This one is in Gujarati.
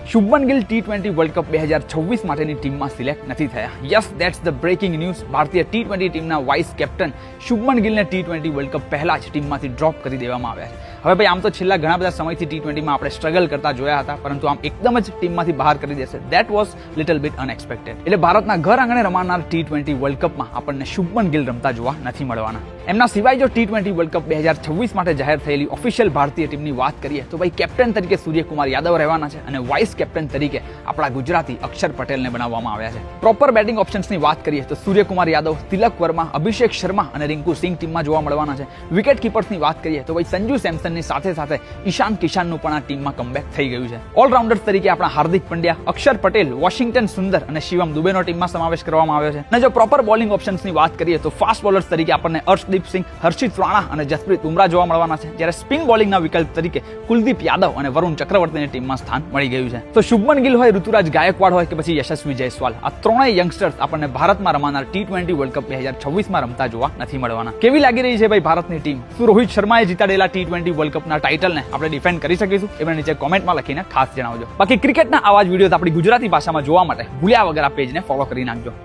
Shubman Gill T20 world cup 2026 માટેની ટીમમાં સિલેક્ટ નથી થયા. Yes, that's the breaking news. ભારતીય T20 ટીમના વાઇસ કેપ્ટન શુભમન ગિલને T20 વર્લ્ડ કપ પહેલા જ ટીમમાંથી ડ્રોપ કરી દેવામાં આવ્યા છે. હવે ભાઈ આમ તો છેલ્લા ઘણા બધા સમયથી T20માં આપણે સ્ટ્રગલ કરતા જોયા હતા, પરંતુ આમ એકદમ જ ટીમમાંથી બહાર કરી દેશે, that was little bit unexpected. એટલે ભારતના ઘર આંગણે રમાનાર T20 વર્લ્ડ કપમાં આપણને શુભમન ગિલ રમતા જોવા નથી મળવાના. એમના સિવાય જો T20 વર્લ્ડ કપ 2026 માટે જાહેર થયેલી ઓફિશિયલ ભારતીય ટીમની વાત કરીએ તો ભાઈ કેપ્ટન તરીકે સૂર્યકુમાર યાદવ રહેવાના છે અને વાઇસ કેપ્ટન તરીકે આપણા ગુજરાતી અક્ષર પટેલને બનાવવામાં આવ્યા છે. પ્રોપર બેટિંગ ઓપ્શન્સની વાત કરીએ તો સૂર્યકુમાર યાદવ, તિલક વર્મા, અભિષેક શર્મા અને રિંકુ સિંઘ ટીમમાં જોવા મળવાના છે. વિકેટ કીપર્સની વાત કરીએ તો ભાઈ સંજુ સેમસનની સાથે સાથે ઈશાન કિશાનનું પણ આ ટીમમાં કમબેક થઈ ગયું છે. ઓલરાઉન્ડર્સ તરીકે આપણા હાર્દિક પંડ્યા, અક્ષર પટેલ, વોશિંગ્ટન સુંદર અને શિવમ દુબેનો ટીમમાં સમાવેશ કરવામાં આવ્યો છે. અને જો પ્રોપર બોલિંગ ઓપ્શન્સની વાત કરીએ તો ફાસ્ટ બોલર્સ તરીકે આપણને અર્શદીપ સિંહ, હર્ષિત રાણા અને જસપ્રીત બુમરાહ જોવા મળવાના છે, જ્યારે સ્પિન બોલિંગના વિકલ્પ તરીકે કુલદીપ યાદવ અને વરુણ ચક્રવર્તીની ટીમમાં સ્થાન મળી ગયું છે. તો શુભમન ગિલ હોય, ઋતુરાજ ગાયકવાડ હોય કે પછી યશસ્વી જયસ્વાલ, આ ત્રણેય યંગસ્ટર્સ આપણને ભારતમાં રમાનાર T20 વર્લ્ડ કપ 2026માં રમતા જોવા નથી મળવાના. કેવી લાગી રહી છે ભાઈ ભારતની ટીમ? શું રોહિત શર્માએ જીતાડેલા T20 વર્લ્ડ કપના ટાઇટલને આપણે ડિફેન્ડ કરી શકીશું? એ મને નીચે કોમેન્ટમાં લખીને ખાસ જણાવજો. બાકી ક્રિકેટના આવા જ વિડીયો આપણી ગુજરાતી ભાષામાં જોવા માટે ભૂલ્યા વગર આ પેજને ફોલો કરી નાખજો.